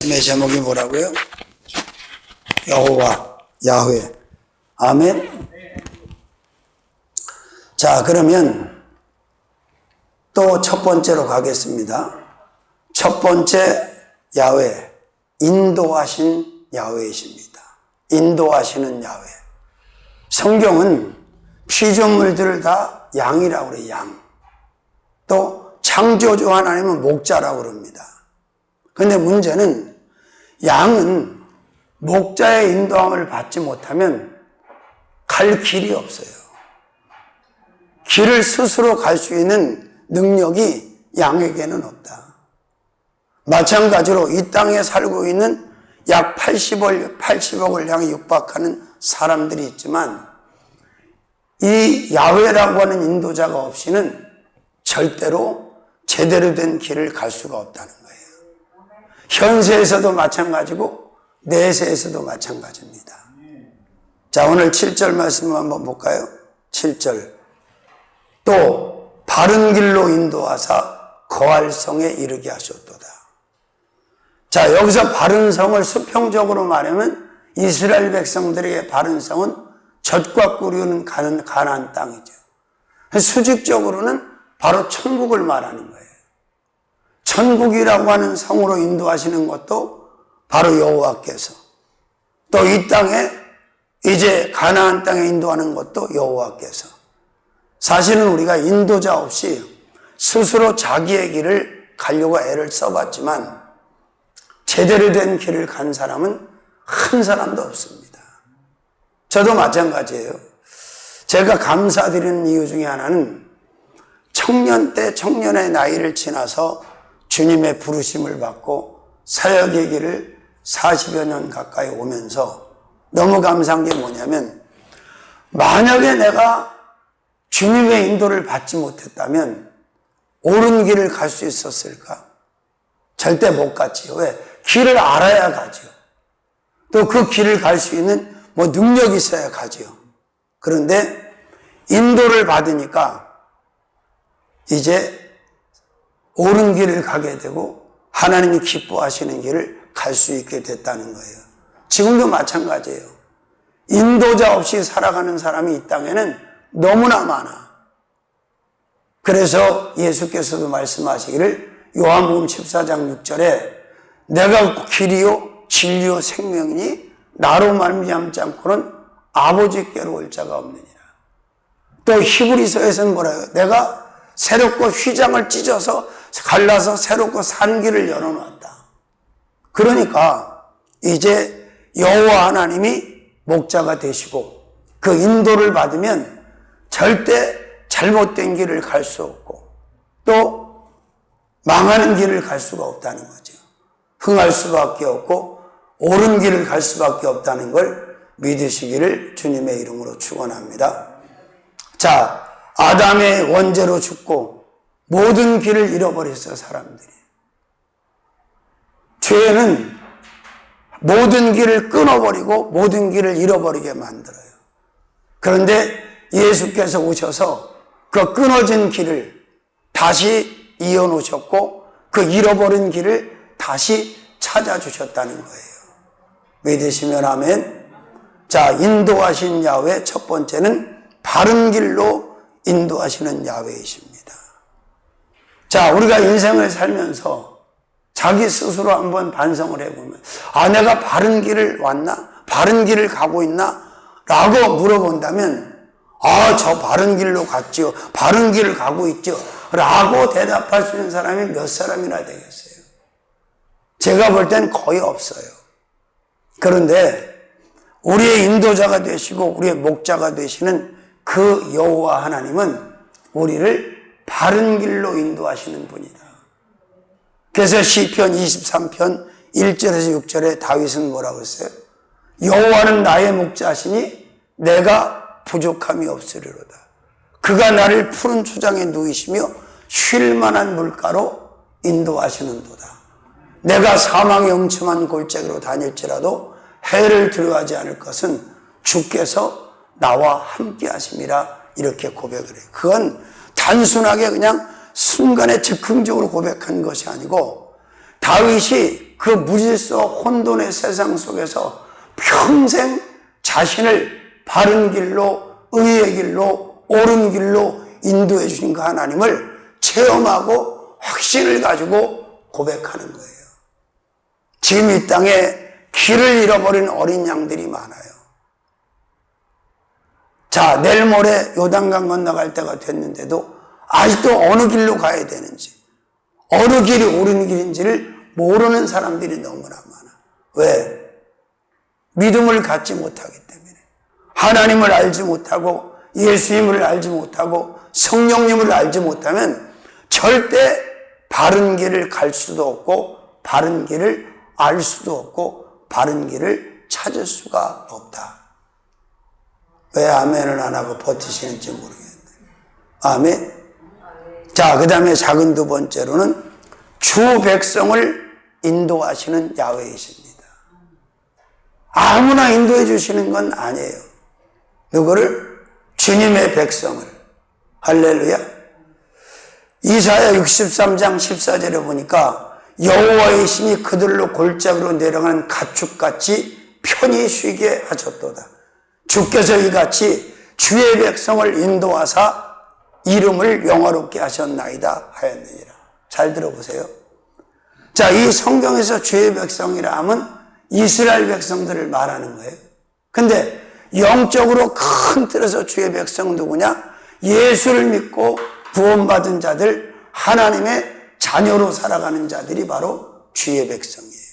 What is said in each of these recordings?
말씀의 제목이 뭐라고요? 여호와, 야훼. 아멘. 자, 그러면 또 첫 번째로 가겠습니다. 첫 번째 야훼, 인도하신 야훼이십니다. 인도하시는 야훼. 성경은 피조물들을 다 양이라고 그래요. 양. 또 창조주 하나님은 목자라고 그럽니다. 그런데 문제는 양은 목자의 인도함을 받지 못하면 갈 길이 없어요. 길을 스스로 갈 수 있는 능력이 양에게는 없다. 마찬가지로 이 땅에 살고 있는 약 80억을 향해 육박하는 사람들이 있지만 이 야훼라고 하는 인도자가 없이는 절대로 제대로 된 길을 갈 수가 없다는 거예요. 현세에서도 마찬가지고 내세에서도 마찬가지입니다. 자, 오늘 7절 말씀 한번 볼까요? 7절. 또 바른 길로 인도하사 거할 성에 이르게 하셨도다. 자, 여기서 바른 성을 수평적으로 말하면 이스라엘 백성들에게 바른 성은 젖과 꿀이 가는 가나안 땅이죠. 수직적으로는 바로 천국을 말하는 거예요. 천국이라고 하는 성으로 인도하시는 것도 바로 여호와께서, 또 이 땅에 이제 가나안 땅에 인도하는 것도 여호와께서. 사실은 우리가 인도자 없이 스스로 자기의 길을 가려고 애를 써봤지만 제대로 된 길을 간 사람은 한 사람도 없습니다. 저도 마찬가지예요. 제가 감사드리는 이유 중에 하나는 청년 때 청년의 나이를 지나서 주님의 부르심을 받고 사역의 길을 40여 년 가까이 오면서 너무 감사한 게 뭐냐면, 만약에 내가 주님의 인도를 받지 못했다면 옳은 길을 갈 수 있었을까? 절대 못 갔지요. 왜? 길을 알아야 가죠. 또 그 길을 갈 수 있는 능력이 있어야 가죠. 그런데 인도를 받으니까 이제 옳은 길을 가게 되고 하나님이 기뻐하시는 길을 갈 수 있게 됐다는 거예요. 지금도 마찬가지예요. 인도자 없이 살아가는 사람이 이 땅에는 너무나 많아. 그래서 예수께서도 말씀하시기를 요한복음 14장 6절에 내가 길이요 진리요 생명이니 나로 말미암지 않고는 아버지께로 올 자가 없느니라. 또 히브리서에서는 뭐라고요? 내가 새롭고 휘장을 찢어서 갈라서 새롭고 산 길을 열어놨다. 그러니까 이제 여호와 하나님이 목자가 되시고 그 인도를 받으면 절대 잘못된 길을 갈 수 없고 또 망하는 길을 갈 수가 없다는 거죠. 흥할 수밖에 없고 옳은 길을 갈 수밖에 없다는 걸 믿으시기를 주님의 이름으로 축원합니다. 자, 아담의 원죄로 죽고 모든 길을 잃어버렸어요, 사람들이. 죄는 모든 길을 끊어버리고 모든 길을 잃어버리게 만들어요. 그런데 예수께서 오셔서 그 끊어진 길을 다시 이어놓으셨고 그 잃어버린 길을 다시 찾아주셨다는 거예요. 믿으시면 아멘. 자, 인도하신 야훼 첫 번째는 바른 길로 인도하시는 야훼이십니다. 자, 우리가 인생을 살면서 자기 스스로 한번 반성을 해보면, 내가 바른 길을 왔나? 바른 길을 가고 있나? 라고 물어본다면, 저 바른 길로 갔지요. 바른 길을 가고 있죠. 라고 대답할 수 있는 사람이 몇 사람이나 되겠어요? 제가 볼 땐 거의 없어요. 그런데 우리의 인도자가 되시고 우리의 목자가 되시는 그 여호와 하나님은 우리를 바른 길로 인도하시는 분이다. 그래서 시편 23편 1절에서 6절에 다윗은 뭐라고 했어요? 여호와는 나의 목자시니 내가 부족함이 없으리로다. 그가 나를 푸른 초장에 누이시며 쉴 만한 물가로 인도하시는도다. 내가 사망의 음침한 골짜기로 다닐지라도 해를 두려워하지 않을 것은 주께서 나와 함께 하심이라. 이렇게 고백을 해요. 그건 단순하게 그냥 순간에 즉흥적으로 고백한 것이 아니고 다윗이 그 무질서 혼돈의 세상 속에서 평생 자신을 바른 길로, 의의 길로, 옳은 길로 인도해 주신 그 하나님을 체험하고 확신을 가지고 고백하는 거예요. 지금 이 땅에 길을 잃어버린 어린 양들이 많아요. 자, 내일 모레 요단강 건너갈 때가 됐는데도 아직도 어느 길로 가야 되는지, 어느 길이 옳은 길인지를 모르는 사람들이 너무나 많아. 왜? 믿음을 갖지 못하기 때문에. 하나님을 알지 못하고 예수님을 알지 못하고 성령님을 알지 못하면 절대 바른 길을 갈 수도 없고 바른 길을 알 수도 없고 바른 길을 찾을 수가 없다. 왜 아멘을 안 하고 버티시는지 모르겠네. 아멘. 자, 그 다음에 작은 두 번째로는 주 백성을 인도하시는 야훼이십니다. 아무나 인도해 주시는 건 아니에요. 누구를? 주님의 백성을. 할렐루야. 이사야 63장 14절에 보니까 여호와의 신이 그들로 골짜기로 내려가는 가축같이 편히 쉬게 하셨도다. 주께서 이같이 주의 백성을 인도하사 이름을 영화롭게 하셨나이다 하였느니라. 잘 들어보세요. 자, 이 성경에서 주의 백성이라 하면 이스라엘 백성들을 말하는 거예요. 근데 영적으로 큰 틀에서 주의 백성은 누구냐? 예수를 믿고 구원받은 자들, 하나님의 자녀로 살아가는 자들이 바로 주의 백성이에요.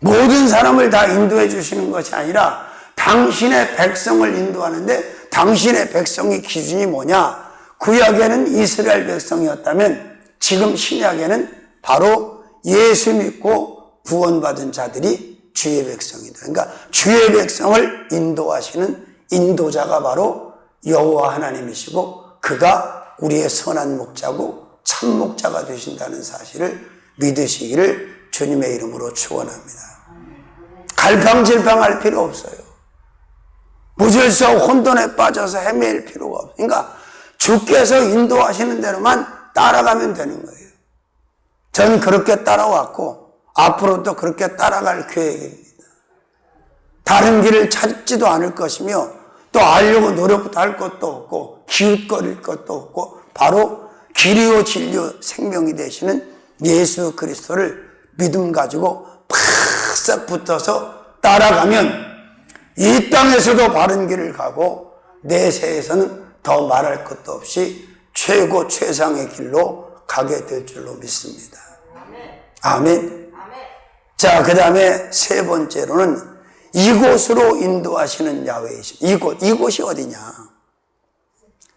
모든 사람을 다 인도해 주시는 것이 아니라 당신의 백성을 인도하는데 당신의 백성의 기준이 뭐냐? 구약에는 이스라엘 백성이었다면 지금 신약에는 바로 예수 믿고 구원받은 자들이 주의 백성이다. 그러니까 주의 백성을 인도하시는 인도자가 바로 여호와 하나님이시고 그가 우리의 선한 목자고 참 목자가 되신다는 사실을 믿으시기를 주님의 이름으로 축원합니다. 갈팡질팡할 필요 없어요. 무질서 혼돈에 빠져서 헤매일 필요가 없어요. 그러니까 주께서 인도하시는 대로만 따라가면 되는 거예요. 전 그렇게 따라왔고 앞으로도 그렇게 따라갈 계획입니다. 다른 길을 찾지도 않을 것이며 또 알려고 노력도 할 것도 없고 기웃거릴 것도 없고 바로 길이요 진리요 생명이 되시는 예수 그리스도를 믿음 가지고 팍싹 붙어서 따라가면 이 땅에서도 바른 길을 가고 내세에서는 더 말할 것도 없이 최고 최상의 길로 가게 될 줄로 믿습니다. 아멘. 자, 그 다음에 세 번째로는 이곳으로 인도하시는 야훼이십니다. 이곳이 어디냐?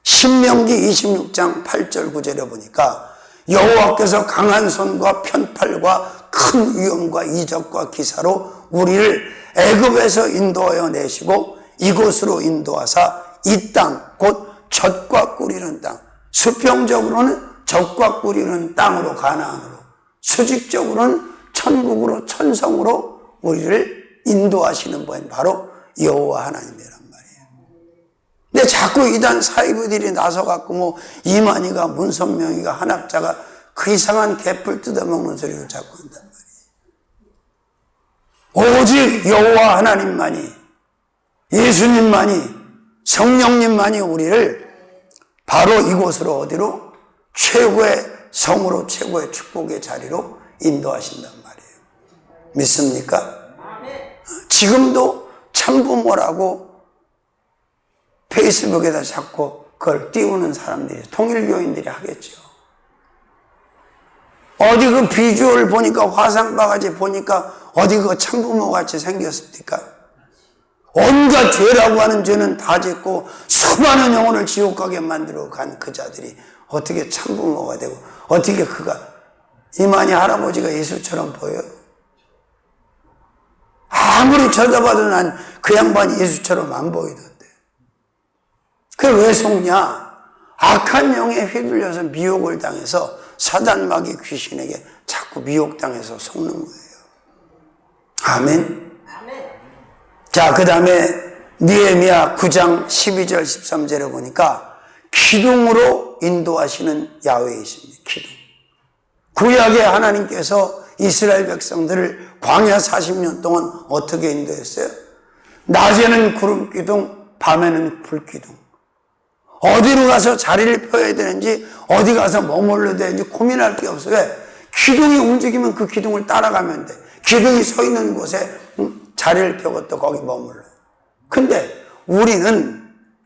신명기 26장 8절 9절에 보니까 여호와께서 강한 손과 편팔과 큰 위엄과 이적과 기사로 우리를 애굽에서 인도하여 내시고 이곳으로 인도하사 이 땅 곧 젖과 꿀이는 땅, 수평적으로는 젖과 꿀이는 땅으로 가나안으로, 수직적으로는 천국으로 천성으로 우리를 인도하시는 분이 바로 여호와 하나님이란 말이에요. 근데 자꾸 이단 사이비들이 나서갖고 뭐 이만희가 문선명이가 한학자가 그 이상한 개뿔 뜯어먹는 소리를 자꾸 한단 말이에요. 오직 여호와 하나님만이, 예수님만이, 성령님만이 우리를 바로 이곳으로 어디로? 최고의 성으로 최고의 축복의 자리로 인도하신단 말이에요. 믿습니까? 지금도 참부모라고 페이스북에다 자꾸 그걸 띄우는 사람들이, 통일교인들이 하겠죠. 어디 그 비주얼 보니까 화상바가지 보니까 어디 그 참부모 같이 생겼습니까? 온갖 죄라고 하는 죄는 다 짓고 수많은 영혼을 지옥 가게 만들어 간 그 자들이 어떻게 참부모가 되고 어떻게 그가 이만희 할아버지가 예수처럼 보여요? 아무리 쳐다봐도 난 그 양반이 예수처럼 안 보이던데. 그게 왜 속냐? 악한 영에 휘둘려서 미혹을 당해서 사단마귀 귀신에게 자꾸 미혹당해서 속는 거예요. 아멘. 자, 그 다음에 느헤미야 9장 12절 13절에 보니까 기둥으로 인도하시는 야훼이십니다. 기둥. 구약에 하나님께서 이스라엘 백성들을 광야 40년 동안 어떻게 인도했어요? 낮에는 구름 기둥, 밤에는 불 기둥. 어디로 가서 자리를 펴야 되는지, 어디 가서 머물러야 되는지 고민할 게 없어요. 왜? 기둥이 움직이면 그 기둥을 따라가면 돼. 기둥이 서 있는 곳에 자리를 펴고 또 거기 머물러. 근데 우리는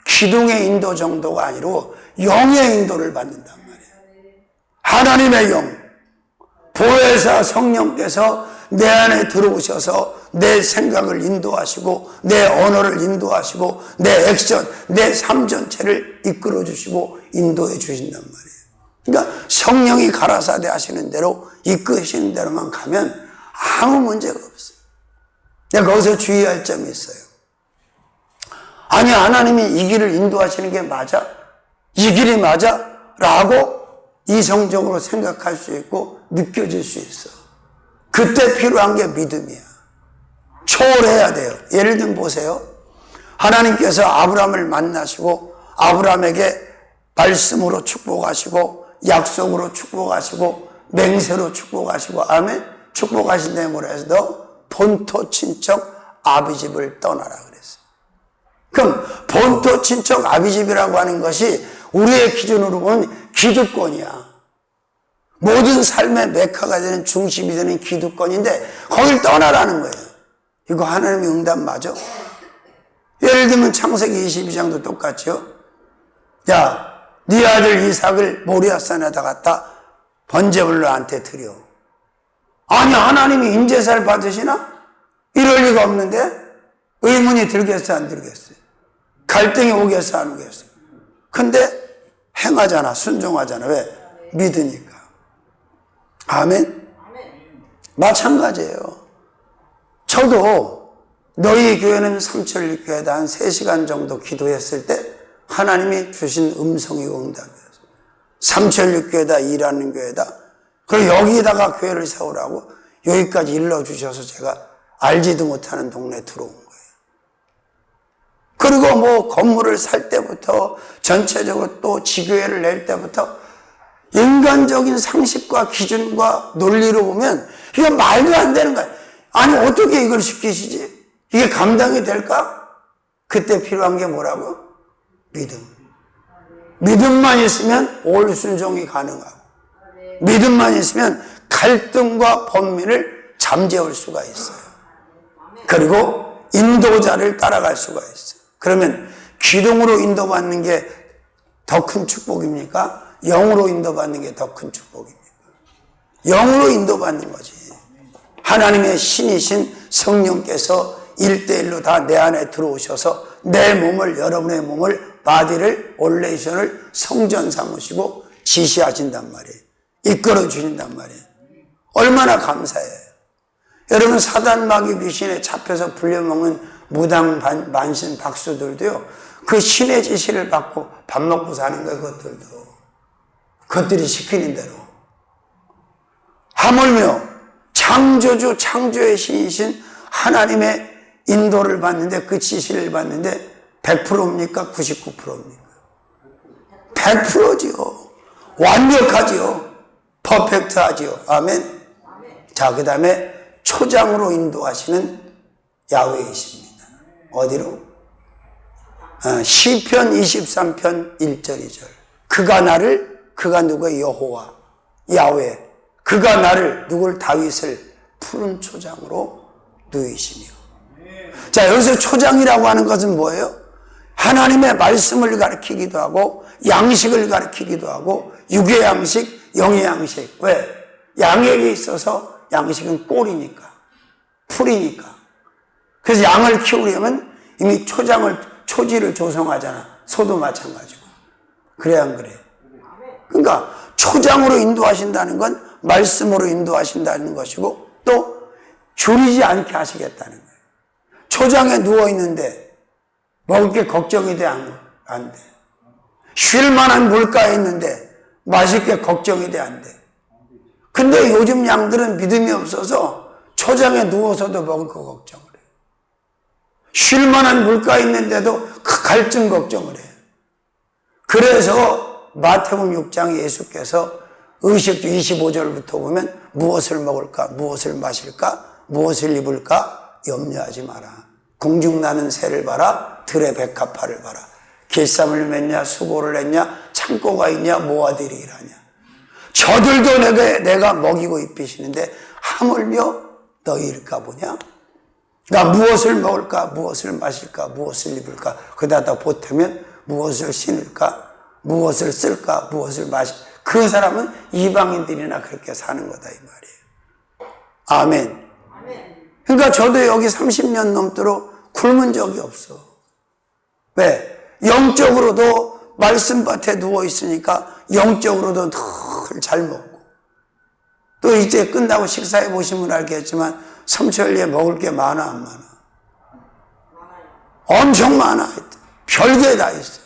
기둥의 인도 정도가 아니고 영의 인도를 받는단 말이에요. 하나님의 영, 보혜사 성령께서 내 안에 들어오셔서 내 생각을 인도하시고 내 언어를 인도하시고 내 액션, 내 삶 전체를 이끌어 주시고 인도해 주신단 말이에요. 그러니까 성령이 가라사대 하시는 대로 이끄시는 대로만 가면 아무 문제가 없어요. 내가 거기서 주의할 점이 있어요. 아니, 하나님이 이 길을 인도하시는 게 맞아? 이 길이 맞아? 라고 이성적으로 생각할 수 있고 느껴질 수 있어. 그때 필요한 게 믿음이야. 초월해야 돼요. 예를 들면 보세요. 하나님께서 아브라함을 만나시고 아브라함에게 말씀으로 축복하시고 약속으로 축복하시고 맹세로 축복하시고 아멘? 축복하신 다음에 뭐라 해서 너 본토 친척 아비집을 떠나라 그랬어요. 그럼 본토 친척 아비집이라고 하는 것이 우리의 기준으로 보면 기득권이야. 모든 삶의 메카가 되는 중심이 되는 기득권인데 거길 떠나라는 거예요. 이거 하나님의 응답 맞아? 예를 들면 창세기 22장도 똑같죠. 야, 네 아들 이삭을 모리아산에다 갖다 번제물로한테 드려. 아니, 하나님이 인제사를 받으시나? 이럴 리가 없는데 의문이 들겠어 안 들겠어요? 갈등이 오겠어 안 오겠어요? 근데 행하잖아, 순종하잖아. 왜? 믿으니까. 아멘? 마찬가지예요. 저도 너희 교회는 삼천리교회다 한 3시간 정도 기도했을 때 하나님이 주신 음성이고 응답이었어요. 삼천리교회다, 일하는 교회다. 그리고 여기다가 교회를 세우라고 여기까지 일러주셔서 제가 알지도 못하는 동네에 들어온 거예요. 그리고 뭐 건물을 살 때부터 전체적으로 또 지교회를 낼 때부터 인간적인 상식과 기준과 논리로 보면 이게 말도 안 되는 거야. 아니, 어떻게 이걸 시키시지? 이게 감당이 될까? 그때 필요한 게 뭐라고? 믿음. 믿음만 있으면 올 순종이 가능하고 믿음만 있으면 갈등과 번민을 잠재울 수가 있어요. 그리고 인도자를 따라갈 수가 있어요. 그러면 기둥으로 인도받는 게 더 큰 축복입니까? 영으로 인도받는 게 더 큰 축복입니까? 영으로 인도받는 거지. 하나님의 신이신 성령께서 1대1로 다 내 안에 들어오셔서 내 몸을, 여러분의 몸을, 바디를, 올레이션을 성전 삼으시고 지시하신단 말이에요. 이끌어 주신단 말이에요. 얼마나 감사해요. 여러분, 사단 마귀 귀신에 잡혀서 불려먹는 무당 만신 박수들도요, 그 신의 지시를 받고 밥 먹고 사는 거예요. 그것들이 시키는 대로. 하물며 창조주, 창조의 신이신 하나님의 인도를 받는데, 그 지시를 받는데 100%입니까? 99%입니까? 100%지요. 완벽하지요. 퍼펙트하지요. 아멘. 자, 그 다음에 초장으로 인도하시는 야훼이십니다. 어디로? 시편 23편 1절 2절. 그가 누구의 여호와 야훼, 그가 나를 누굴 다윗을 푸른 초장으로 누이시며. 자, 여기서 초장이라고 하는 것은 뭐예요? 하나님의 말씀을 가리키기도 하고 양식을 가리키기도 하고 육의 양식, 영의 양식. 왜? 양에게 있어서 양식은 꼴이니까, 풀이니까. 그래서 양을 키우려면 이미 초지를 조성하잖아. 소도 마찬가지고. 그래 안 그래? 그러니까 초장으로 인도하신다는 건 말씀으로 인도하신다는 것이고 또 줄이지 않게 하시겠다는 거예요. 초장에 누워있는데 먹을 게 걱정이 돼? 안 돼. 쉴 만한 물가에 있는데 맛있게 걱정이 돼? 안 돼. 근데 요즘 양들은 믿음이 없어서 초장에 누워서도 먹을 거 걱정을 해요. 쉴 만한 물가에 있는데도 갈증 걱정을 해요. 그래서 마태복음 6장 예수께서 의식주 25절부터 보면 무엇을 먹을까, 무엇을 마실까, 무엇을 입을까 염려하지 마라. 공중나는 새를 봐라. 들의 백합화를 봐라. 길쌈을 맸냐, 수고를 했냐, 창고가 있냐, 모아들이 일하냐. 저들도 내가 먹이고 입히시는데 하물며 너희일까 보냐. 그러니까 무엇을 먹을까, 무엇을 마실까, 무엇을 입을까, 거기다 보태면 무엇을 신을까, 무엇을 쓸까, 무엇을 그 사람은 이방인들이나 그렇게 사는 거다 이 말이에요. 아멘. 그러니까 저도 여기 30년 넘도록 굶은 적이 없어. 왜? 영적으로도 말씀밭에 누워 있으니까 영적으로도 늘 잘 먹고, 또 이제 끝나고 식사해 보시면 알겠지만 삼천리에 먹을 게 많아 안 많아? 엄청 많아. 별게 다 있어.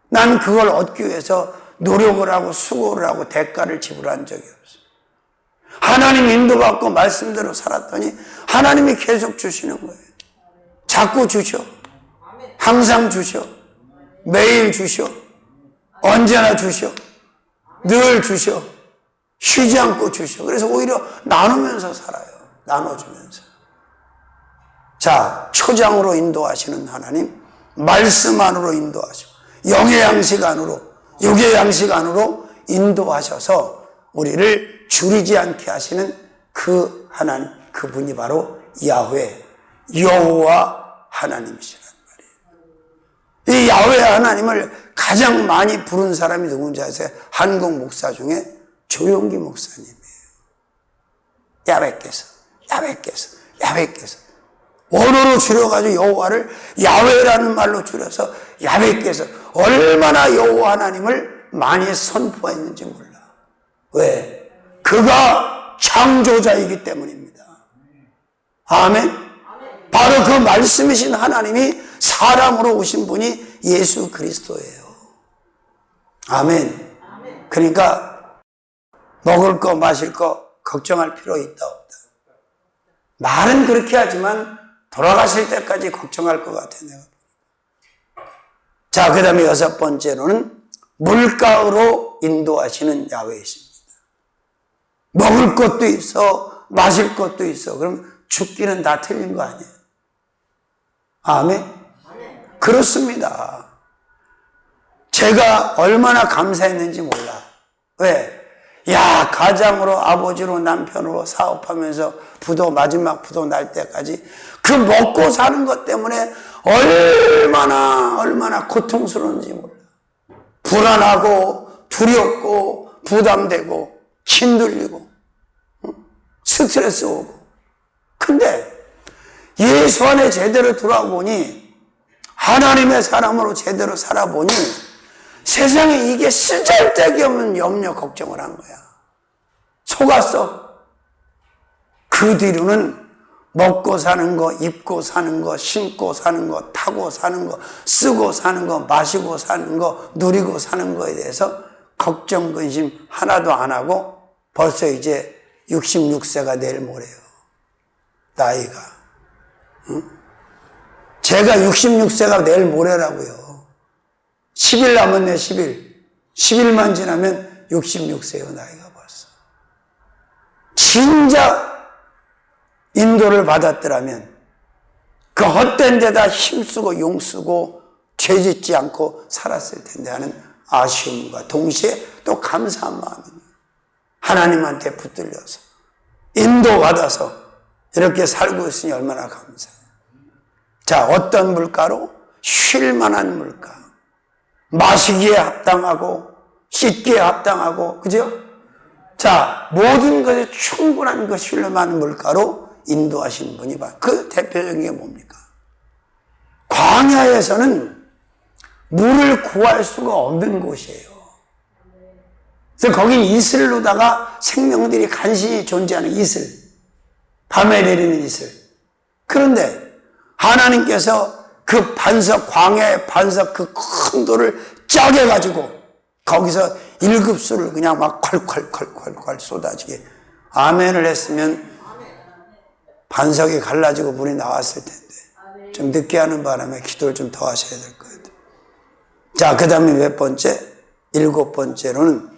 난 그걸 얻기 위해서 노력을 하고 수고를 하고 대가를 지불한 적이 없어. 하나님 인도받고 말씀대로 살았더니 하나님이 계속 주시는 거예요. 자꾸 주셔. 항상 주셔. 매일 주셔. 언제나 주셔. 늘 주셔. 쉬지 않고 주셔. 그래서 오히려 나누면서 살아요. 나눠주면서. 자, 초장으로 인도하시는 하나님, 말씀 안으로 인도하시고 영의 양식 안으로, 육의 양식 안으로 인도하셔서 우리를 줄이지 않게 하시는 그 하나님, 그분이 바로 야훼, 여호와 하나님이시란 말이에요. 이 야훼 하나님을 가장 많이 부른 사람이 누군지 아세요? 한국 목사 중에 조용기 목사님이에요. 야훼께서 원어로 줄여가지고 여호와를 야훼라는 말로 줄여서 야훼께서 얼마나 여호와 하나님을 많이 선포했는지 몰라. 왜? 그가 창조자이기 때문입니다. 아멘. 바로 그 말씀이신 하나님이 사람으로 오신 분이 예수 그리스도예요. 아멘. 그러니까 먹을 거 마실 거 걱정할 필요 있다 없다. 말은 그렇게 하지만 돌아가실 때까지 걱정할 것 같아 내가. 자, 그 다음에 6번째로는 물가로 인도하시는 야훼이십니다. 먹을 것도 있어, 마실 것도 있어. 그럼 죽기는 다 틀린 거 아니에요? 아멘? 그렇습니다. 제가 얼마나 감사했는지 몰라. 왜? 야, 가장으로, 아버지로, 남편으로 사업하면서 마지막 부도 날 때까지 그 먹고 사는 것 때문에 얼마나 고통스러운지 몰라. 불안하고, 두렵고, 부담되고, 힘들리고, 스트레스 오고. 근데 예수 안에 제대로 돌아보니, 하나님의 사람으로 제대로 살아보니 세상에 이게 쓰잘데기 없는 염려, 걱정을 한 거야. 속았어. 그 뒤로는 먹고 사는 거, 입고 사는 거, 신고 사는 거, 타고 사는 거, 쓰고 사는 거, 마시고 사는 거, 누리고 사는 거에 대해서 걱정, 근심 하나도 안 하고 벌써 이제 66세가 내일 모레요. 나이가. 응? 제가 66세가 내일 모레라고요. 10일 남았네, 10일. 10일만 지나면 66세요, 나이가 벌써. 진짜 인도를 받았더라면 그 헛된 데다 힘쓰고 용쓰고 죄짓지 않고 살았을 텐데 하는 아쉬움과 동시에 또 감사한 마음입니다. 하나님한테 붙들려서 인도받아서 이렇게 살고 있으니 얼마나 감사해요. 자, 어떤 물가로? 쉴 만한 물가. 마시기에 합당하고 씻기에 합당하고, 그죠? 자, 모든 것에 충분한 그 쉴 만한 물가로 인도하신 분이 바로 그 대표적인 게 뭡니까? 광야에서는 물을 구할 수가 없는 곳이에요. 그래서 거긴 이슬로다가 생명들이 간신히 존재하는 이슬, 밤에 내리는 이슬. 그런데 하나님께서 그 반석, 광야의 반석 그 큰 돌을 짜게 가지고 거기서 1급수를 그냥 막 콸콸콸콸콸 쏟아지게 아멘을 했으면 반석이 갈라지고 물이 나왔을 텐데 좀 늦게 하는 바람에 기도를 좀 더 하셔야 될 것 같아요. 자, 그 다음에 몇 번째? 7번째로는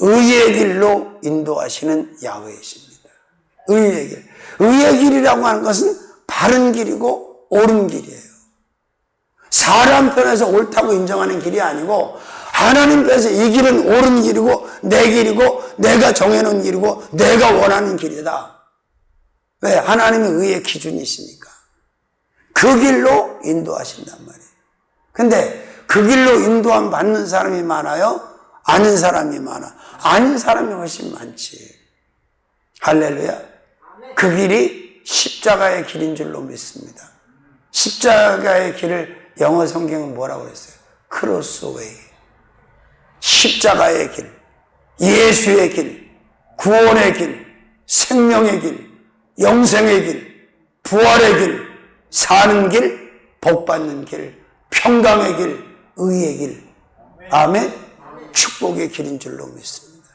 의의 길로 인도하시는 야훼이십니다. 의의 길. 의의 길이라고 하는 것은 바른 길이고 옳은 길이에요. 사람 편에서 옳다고 인정하는 길이 아니고 하나님 편에서 이 길은 옳은 길이고 내 길이고 내가 정해놓은 길이고 내가 원하는 길이다. 왜? 하나님이 의의 기준이시니까. 그 길로 인도하신단 말이에요. 근데 그 길로 인도함 받는 사람이 많아요? 아는 사람이 많아. 아는 사람이 훨씬 많지. 할렐루야. 그 길이 십자가의 길인 줄로 믿습니다. 십자가의 길을 영어 성경은 뭐라고 그랬어요? 크로스웨이. 십자가의 길, 예수의 길, 구원의 길, 생명의 길, 영생의 길, 부활의 길, 사는 길, 복받는 길, 평강의 길, 의의 길. 아멘. 축복의 길인 줄로 믿습니다.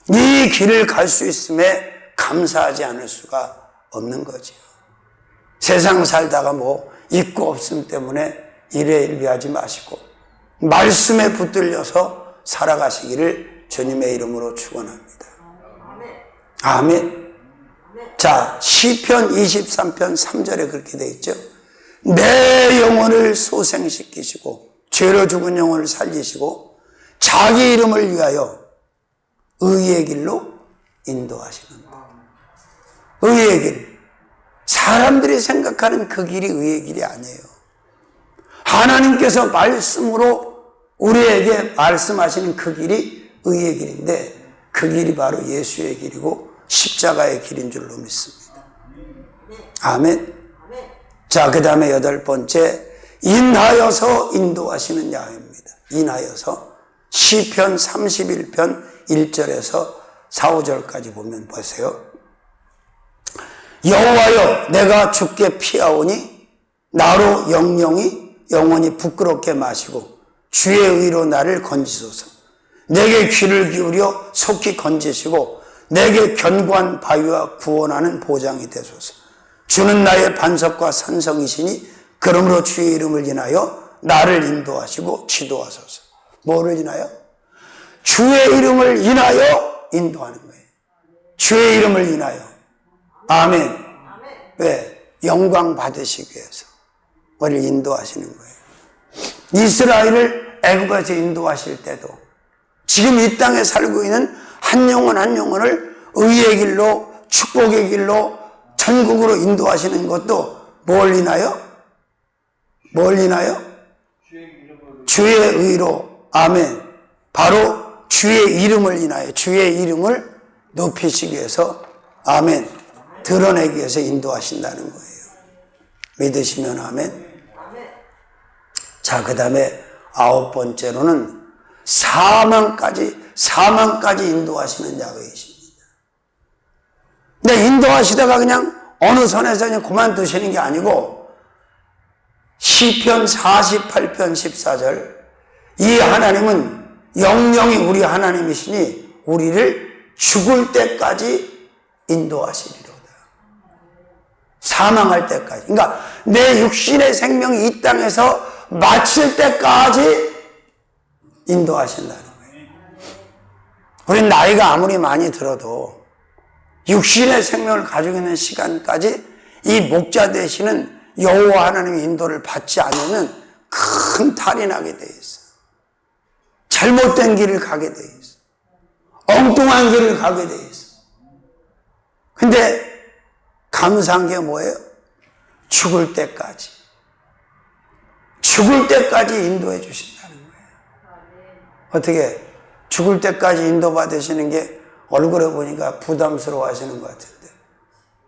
이 길을 갈 수 있음에 감사하지 않을 수가 없는 거죠. 세상 살다가 뭐 있고 없음 때문에 일회일비하지 마시고 말씀에 붙들려서 살아가시기를 주님의 이름으로 축원합니다. 아멘. 자, 시편 23편 3절에 그렇게 되어 있죠. 내 영혼을 소생시키시고 죄로 죽은 영혼을 살리시고 자기 이름을 위하여 의의 길로 인도하시는다. 의의 길. 사람들이 생각하는 그 길이 의의 길이 아니에요. 하나님께서 말씀으로 우리에게 말씀하시는 그 길이 의의 길인데 그 길이 바로 예수의 길이고 십자가의 길인 줄로 믿습니다. 아멘. 자, 그 다음에 8번째, 인하여서 인도하시는 야훼입니다. 인하여서 시편 31편 1절에서 4, 5절까지 보면 보세요. 여호와여, 내가 주께 피하오니 나로 영원히 부끄럽게 마시고 주의 의로 나를 건지소서. 내게 귀를 기울여 속히 건지시고 내게 견고한 바위와 구원하는 보장이 되소서. 주는 나의 반석과 산성이시니 그러므로 주의 이름을 인하여 나를 인도하시고 지도하소서. 뭐를 인하여? 주의 이름을 인하여 인도하는 거예요. 주의 이름을 인하여. 아멘. 왜? 영광 받으시기 위해서 우리를 인도하시는 거예요. 이스라엘을 애굽에서 인도하실 때도 지금 이 땅에 살고 있는 한 영혼 한 영혼을 의의 길로 축복의 길로 천국으로 인도하시는 것도 뭘 인하여? 뭘 인하여? 주의 의로. 아멘. 바로 주의 이름을 인하여 주의 이름을 높이시기 위해서 아멘. 드러내기 위해서 인도하신다는 거예요. 믿으시면 아멘. 자, 그 다음에 9번째로는 사망까지 인도하시는 야훼이십니다. 근데 인도하시다가 그냥 어느 선에서 그냥 그만두시는 게 아니고 시편 48편 14절 이 하나님은 영영이 우리 하나님이시니 우리를 죽을 때까지 인도하시리로다. 사망할 때까지. 그러니까 내 육신의 생명이 이 땅에서 마칠 때까지 인도하신다는 거예요. 우린 나이가 아무리 많이 들어도 육신의 생명을 가지고 있는 시간까지 이 목자 되시는 여호와 하나님의 인도를 받지 않으면 큰 탈이 나게 돼 있어. 잘못된 길을 가게 돼 있어. 엉뚱한 길을 가게 돼 있어. 근데 감사한 게 뭐예요? 죽을 때까지 인도해 주신다는 거예요. 어떻게 죽을 때까지 인도받으시는 게 얼굴에 보니까 부담스러워 하시는 것 같은데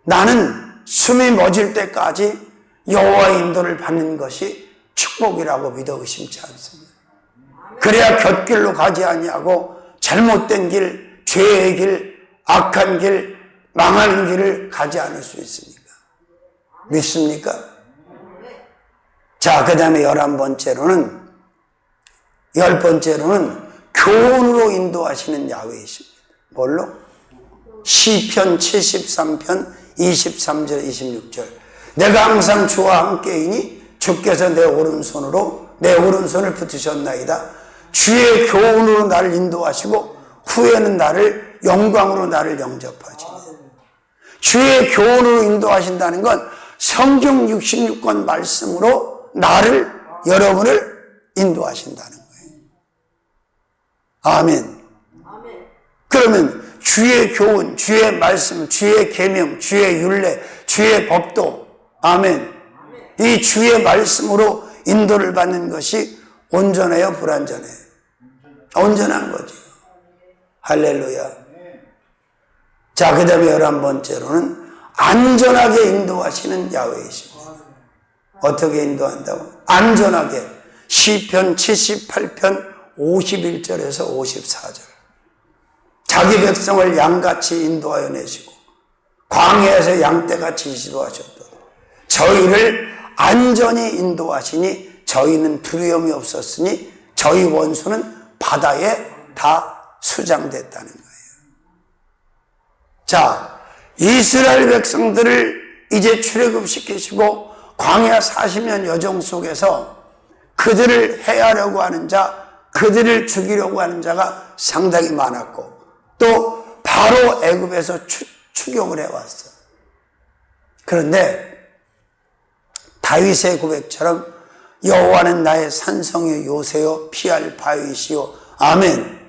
나는 숨이 멎을 때까지 여호와의 인도를 받는 것이 축복이라고 믿어 의심치 않습니다. 그래야 곁길로 가지 아니하고 잘못된 길, 죄의 길, 악한 길, 망하는 길을 가지 않을 수 있습니까? 믿습니까? 자, 그 다음에 11번째로는 교훈으로 인도하시는 야훼이십니다. 뭘로? 시편 73편 23절 26절 내가 항상 주와 함께이니 주께서 내 오른손을 붙으셨나이다. 주의 교훈으로 나를 인도하시고 후에는 영광으로 나를 영접하시니 주의 교훈으로 인도하신다는 건 성경 66권 말씀으로 나를, 여러분을 인도하신다는 거예요. 아멘. 그러면 주의 교훈, 주의 말씀, 주의 계명, 주의 율례, 주의 법도, 아멘. 이 주의 말씀으로 인도를 받는 것이 온전해요, 불완전해요? 온전한 거죠. 할렐루야. 자, 그 다음에 11번째로는 안전하게 인도하시는 야훼이십니다. 어떻게 인도한다고? 안전하게. 시편 78편 51절에서 54절. 자기 백성을 양같이 인도하여 내시고 광야에서 양떼같이 지도하셨도다. 저희를 안전히 인도하시니 저희는 두려움이 없었으니 저희 원수는 바다에 다 수장됐다는 거예요. 자, 이스라엘 백성들을 이제 출애굽시키시고 광야 40년 여정 속에서 그들을 해하려고 하는 자, 그들을 죽이려고 하는 자가 상당히 많았고 또 바로 애굽에서 추격을 해왔어. 그런데 다윗의 고백처럼 여호와는 나의 산성이요 요새요 피할 바위시요. 아멘.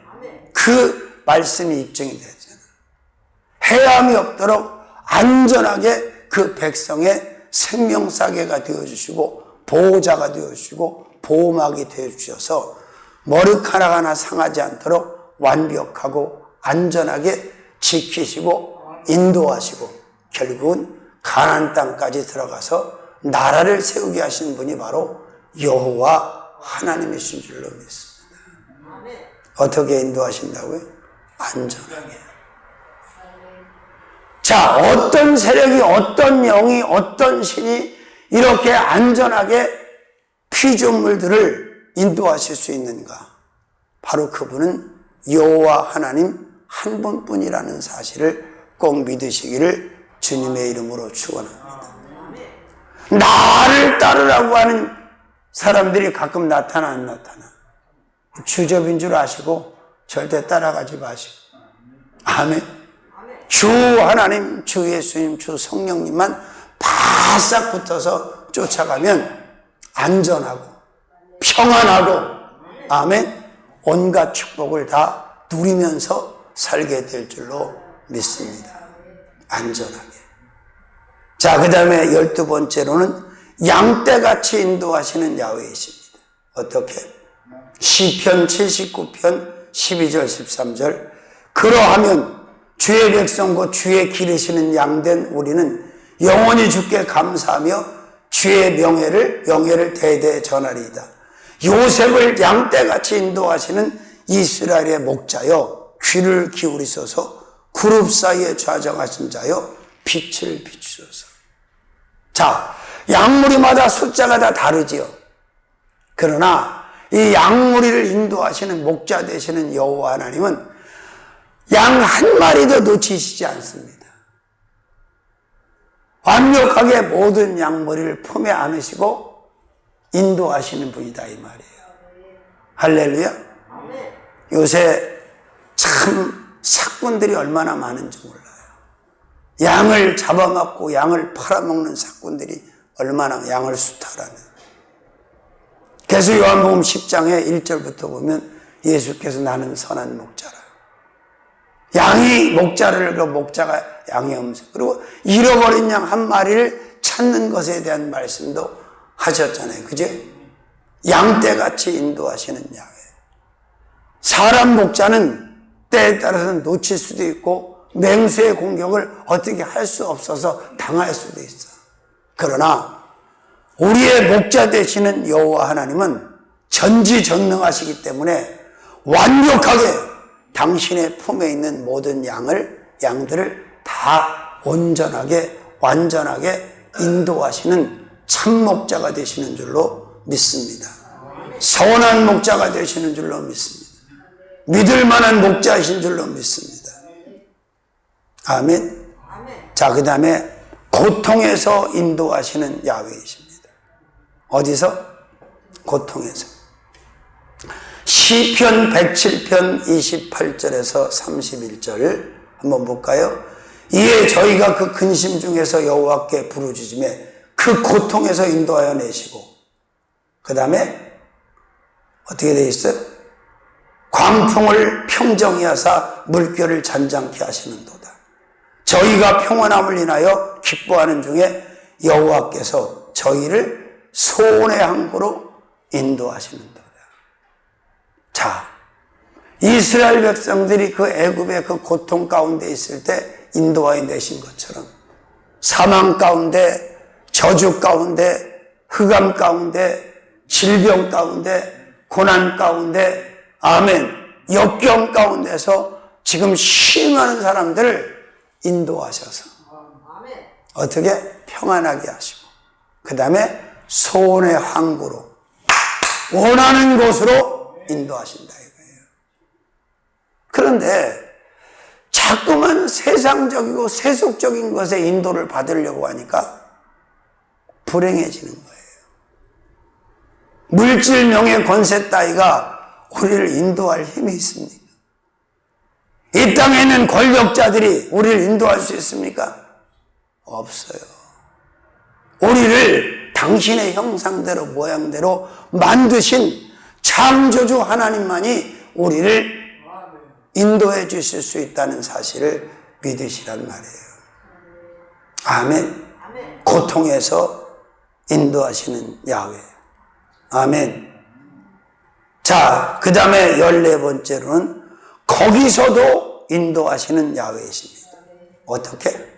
그 말씀이 입증이 되잖아. 해함이 없도록 안전하게 그 백성의 생명사계가 되어주시고 보호자가 되어주시고 보호막이 되어주셔서 머리카락 하나 상하지 않도록 완벽하고 안전하게 지키시고 인도하시고 결국은 가나안 땅까지 들어가서 나라를 세우게 하신 분이 바로 여호와 하나님이신 줄로 믿습니다. 어떻게 인도하신다고요? 안전하게. 자, 어떤 세력이, 어떤 영이, 어떤 신이 이렇게 안전하게 피조물들을 인도하실 수 있는가? 바로 그분은 여호와 하나님 한 분뿐이라는 사실을 꼭 믿으시기를 주님의 이름으로 축원합니다. 나를 따르라고 하는 사람들이 가끔 나타나 안 나타나? 주접인 줄 아시고 절대 따라가지 마시고. 아멘. 주 하나님, 주 예수님, 주 성령님만 바싹 붙어서 쫓아가면 안전하고 평안하고 아멘, 온갖 축복을 다 누리면서 살게 될 줄로 믿습니다. 안전하게. 자, 그 다음에 12번째로는 양떼같이 인도하시는 야훼이십니다. 어떻게? 시편 79편 12절 13절. 그러하면 주의 백성 곧 주의 기르시는 양된 우리는 영원히 주께 감사하며 주의 명예를 대대에 전하리이다. 요셉을 양떼같이 인도하시는 이스라엘의 목자여 귀를 기울이소서. 그룹 사이에 좌정하신 자여 빛을 비추소서. 자, 양무리마다 숫자가 다 다르지요. 그러나 이 양무리를 인도하시는 목자 되시는 여호와 하나님은 양 한 마리도 놓치시지 않습니다. 완벽하게 모든 양무리를 품에 안으시고 인도하시는 분이다 이 말이에요. 할렐루야. 요새 참 사꾼들이 얼마나 많은지 몰라요. 양을 잡아먹고 양을 팔아먹는 사꾼들이 얼마나 양을 수탈하는. 그래서 요한복음 10장에 1절부터 보면 예수께서 나는 선한 목자라. 양이 목자를, 그 목자가 양의 음성. 그리고 잃어버린 양 한 마리를 찾는 것에 대한 말씀도 하셨잖아요. 그죠? 양떼같이 인도하시는 야훼. 사람 목자는 때에 따라서는 놓칠 수도 있고 맹수의 공격을 어떻게 할 수 없어서 당할 수도 있어. 그러나 우리의 목자 되시는 여호와 하나님은 전지전능하시기 때문에 완벽하게 당신의 품에 있는 모든 양들을 다 온전하게 완전하게 인도하시는 참목자가 되시는 줄로 믿습니다. 선한 목자가 되시는 줄로 믿습니다. 믿을 만한 목자이신 줄로 믿습니다. 아멘. 자, 그 다음에 고통에서 인도하시는 야훼이십니다. 어디서? 고통에서. 시편 107편 28절에서 31절 한번 볼까요? 이에 저희가 그 근심 중에서 여호와께 부르짖음에 그 고통에서 인도하여 내시고, 그 다음에 어떻게 되어 있어요? 광풍을 평정히 하사 물결을 잔잔케 하시는도다. 저희가 평안함을 인하여 기뻐하는 중에 여호와께서 저희를 소원의 항구로 인도하시는도다. 자, 이스라엘 백성들이 그 애굽의 그 고통 가운데 있을 때 인도하여 내신 것처럼 사망 가운데, 저주 가운데, 흑암 가운데, 질병 가운데, 고난 가운데, 아멘, 역경 가운데서 지금 쉼하는 사람들을 인도하셔서 어떻게 평안하게 하시고, 그 다음에 소원의 항구로, 원하는 곳으로 인도하신다 이거예요. 그런데 자꾸만 세상적이고 세속적인 것에 인도를 받으려고 하니까 불행해지는 거예요. 물질, 명예, 권세 따위가 우리를 인도할 힘이 있습니까? 이 땅에 있는 권력자들이 우리를 인도할 수 있습니까? 없어요. 우리를 당신의 형상대로 모양대로 만드신 창조주 하나님만이 우리를 인도해 주실 수 있다는 사실을 믿으시란 말이에요. 아멘. 고통에서 인도하시는 야훼. 아멘. 자, 그 다음에 14번째로는 거기서도 인도하시는 야훼이십니다. 어떻게?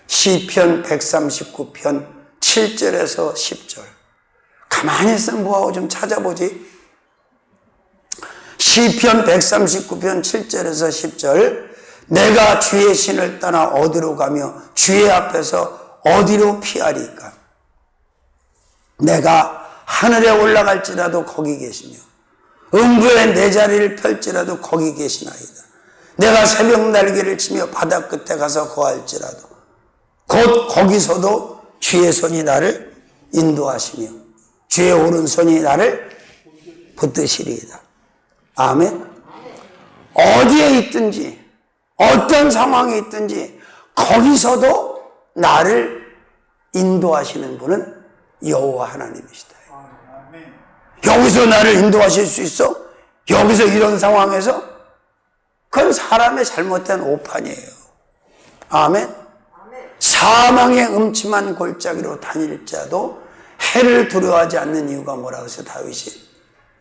시편 139편 7절에서 10절. 가만히 있으면 뭐하고 좀 찾아보지. 시편 139편 7절에서 10절. 내가 주의 신을 떠나 어디로 가며 주의 앞에서 어디로 피하리까? 내가 하늘에 올라갈지라도 거기 계시며 음부에 내 자리를 펼지라도 거기 계시나이다. 내가 새벽 날개를 치며 바다 끝에 가서 거할지라도 곧 거기서도 주의 손이 나를 인도하시며 주의 오른손이 나를 붙드시리이다. 아멘. 어디에 있든지 어떤 상황에 있든지 거기서도 나를 인도하시는 분은 여호와 하나님이시다. 여기서 나를 인도하실 수 있어? 여기서 이런 상황에서? 그건 사람의 잘못된 오판이에요. 아멘. 사망의 음침한 골짜기로 다닐 자도 해를 두려워하지 않는 이유가 뭐라고 해서 다윗이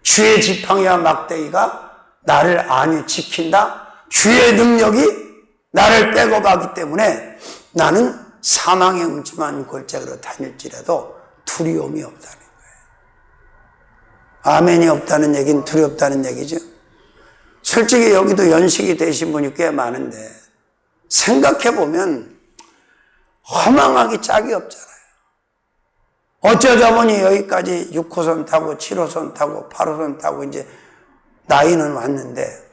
주의 지팡이와 막대기가 나를 안위 지킨다. 주의 능력이 나를 백업하기 때문에 나는 사망의 음침한 골짜기로 다닐지라도 두려움이 없다는 거예요. 아멘이 없다는 얘기는 두렵다는 얘기죠. 솔직히 여기도 연식이 되신 분이 꽤 많은데 생각해보면 허망하기 짝이 없잖아요. 어쩌다 보니 여기까지 6호선 타고 7호선 타고 8호선 타고 이제 나이는 왔는데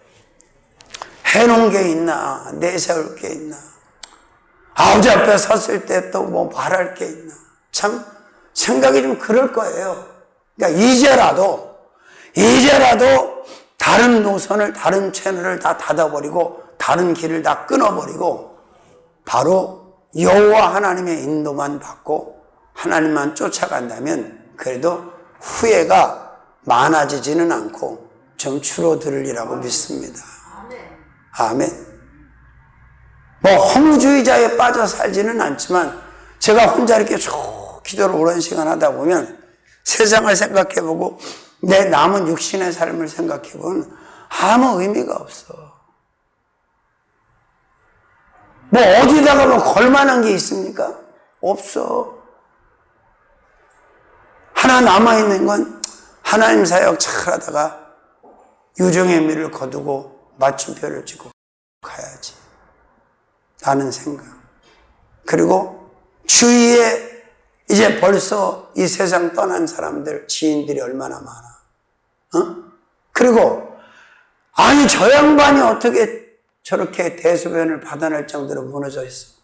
해놓은 게 있나, 내세울 게 있나, 아버지 앞에 섰을 때 또 뭐 말할 게 있나, 참 생각이 좀 그럴 거예요. 그러니까 이제라도 다른 노선을, 다른 채널을 다 닫아버리고 다른 길을 다 끊어버리고 바로 여호와 하나님의 인도만 받고 하나님만 쫓아간다면 그래도 후회가 많아지지는 않고 좀 줄어들으리라고 믿습니다. 아멘. 뭐 허무주의자에 빠져 살지는 않지만 제가 혼자 이렇게 쭉 기도를 오랜 시간 하다 보면 세상을 생각해보고 내 남은 육신의 삶을 생각해보면 아무 의미가 없어. 뭐 어디다가 뭐 걸만한 게 있습니까? 없어. 하나 남아있는 건 하나님 사역 잘하다가 유정의 미를 거두고 맞춤표를 찍고 가야지 라는 생각. 그리고 주위에 이제 벌써 이 세상 떠난 사람들, 지인들이 얼마나 많아. 그리고 아니 저 양반이 어떻게 저렇게 대소변을 받아낼 정도로 무너져 있어.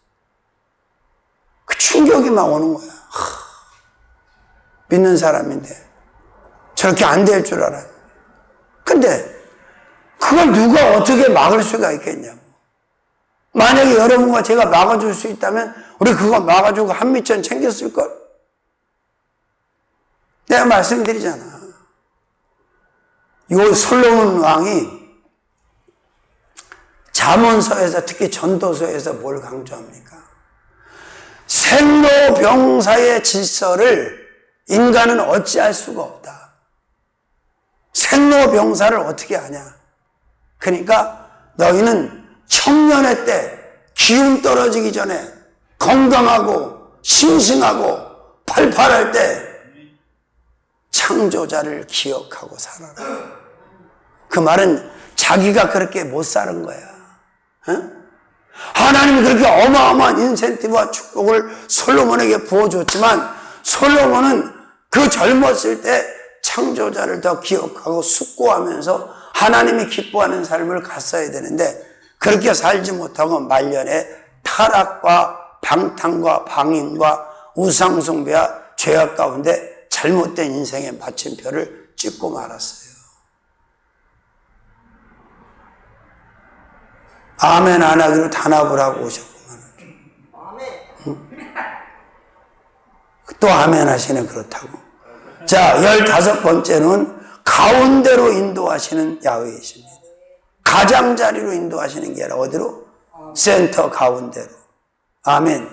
그 충격이 막 오는 거야. 믿는 사람인데 저렇게 안 될 줄 알아요. 근데 그걸 누가 어떻게 막을 수가 있겠냐고. 만약에 여러분과 제가 막아줄 수 있다면 우리 그거 막아주고 한미천 챙겼을걸? 내가 말씀드리잖아. 요 솔로몬 왕이 잠언서에서, 특히 전도서에서 뭘 강조합니까? 생로병사의 질서를 인간은 어찌할 수가 없다. 생로병사를 어떻게 하냐? 그러니까 너희는 청년의 때 기운 떨어지기 전에 건강하고 싱싱하고 팔팔할 때 창조자를 기억하고 살아라. 그 말은 자기가 그렇게 못 사는 거야. 하나님이 그렇게 어마어마한 인센티브와 축복을 솔로몬에게 부어줬지만 솔로몬은 그 젊었을 때 창조자를 더 기억하고 숙고하면서 하나님이 기뻐하는 삶을 갔어야 되는데 그렇게 살지 못하고 말년에 타락과 방탕과 방임과 우상숭배와 죄악 가운데 잘못된 인생의 마침표를 찍고 말았어요. 아멘 안 하기로 단합을 하고 오셨구만. 또 아멘 하시네. 그렇다고. 자, 15번째는 가운데로 인도하시는 야훼이십니다. 가장자리로 인도하시는 게 아니라 어디로? 센터 가운데로. 아멘.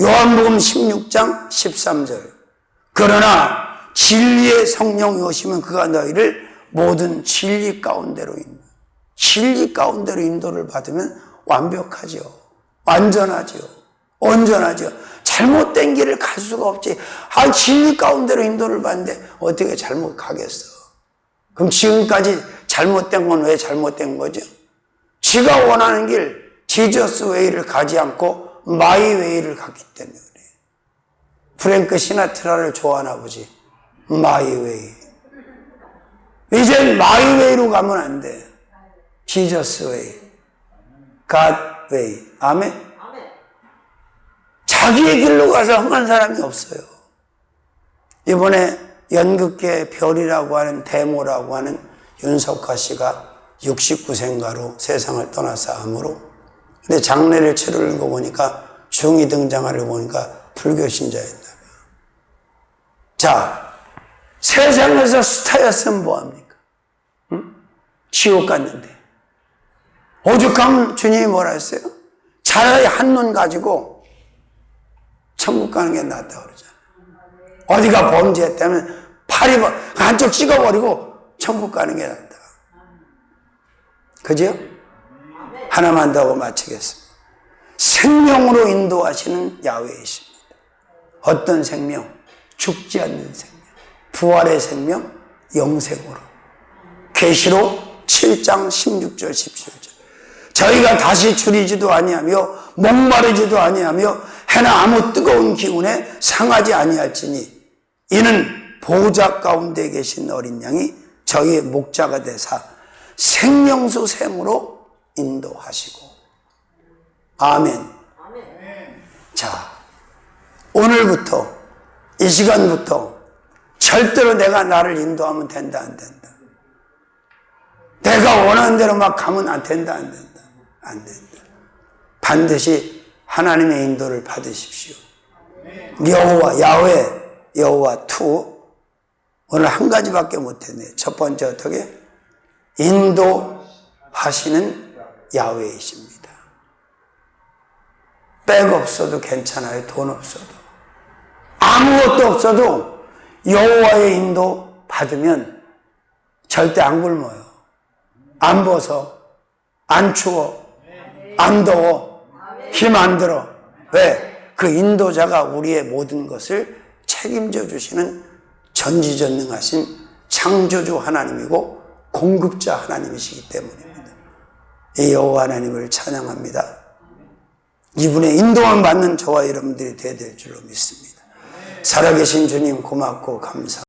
요한복음 16장 13절. 그러나 진리의 성령이 오시면 그가 너희를 모든 진리 가운데로 인도. 진리 가운데로 인도를 받으면 완벽하죠. 완전하죠. 온전하죠. 잘못된 길을 갈 수가 없지. 진리 가운데로 인도를 받는데 어떻게 잘못 가겠어? 그럼 지금까지 잘못된 건 왜 잘못된 거죠? 지가 원하는 길, 지저스 웨이를 가지 않고 마이 웨이를 갔기 때문에 그래요. 프랭크 시나트라를 좋아하나 보지. 마이 웨이. 이젠 마이 웨이로 가면 안 돼. 지저스 웨이, 갓 웨이. 아멘. 자기의 길로 가서 흥한 사람이 없어요. 이번에 연극계 별이라고 하는 데모라고 하는 윤석화 씨가 69세인가로 세상을 떠나서 암으로. 근데 장례를 치르는 거 보니까 중이 등장하는 거 보니까 불교 신자였나 봐요. 자, 세상에서 스타였으면 뭐합니까? 응? 지옥 갔는데. 오죽하면 주님이 뭐라 했어요? 차라리 한눈 가지고 천국 가는 게 낫다 그러잖아요. 어디가 범죄했다면 팔이 한쪽 찍어버리고 천국 가는 게 낫다. 그죠? 하나만 더 하고 마치겠습니다. 생명으로 인도하시는 야훼이십니다. 어떤 생명? 죽지 않는 생명. 부활의 생명, 영생으로. 계시록 7장 16절 17절. 저희가 다시 줄이지도 아니하며 목마르지도 아니하며 해나 아무 뜨거운 기운에 상하지 아니할지니 이는 보호자 가운데 계신 어린 양이 저희의 목자가 되사 생명수 샘으로 인도하시고. 아멘. 자, 오늘부터 이 시간부터 절대로 내가 나를 인도하면 된다 안 된다. 내가 원하는 대로 막 가면 안 된다 안 된다. 안 된다. 반드시 하나님의 인도를 받으십시오. 여호와, 야훼, 여호와 투. 오늘 한 가지밖에 못했네. 첫 번째 어떻게? 인도하시는 야훼이십니다. 백 없어도 괜찮아요. 돈 없어도. 아무것도 없어도 여호와의 인도 받으면 절대 안 굶어요. 안 벗어. 안 추워. 안 더워. 힘 안 들어. 왜? 그 인도자가 우리의 모든 것을 책임져 주시는 전지전능하신 창조주 하나님이고 공급자 하나님이시기 때문입니다. 이 여호와 하나님을 찬양합니다. 이분의 인도만 받는 저와 여러분들이 되어야 될 줄로 믿습니다. 살아계신 주님 고맙고 감사합니다.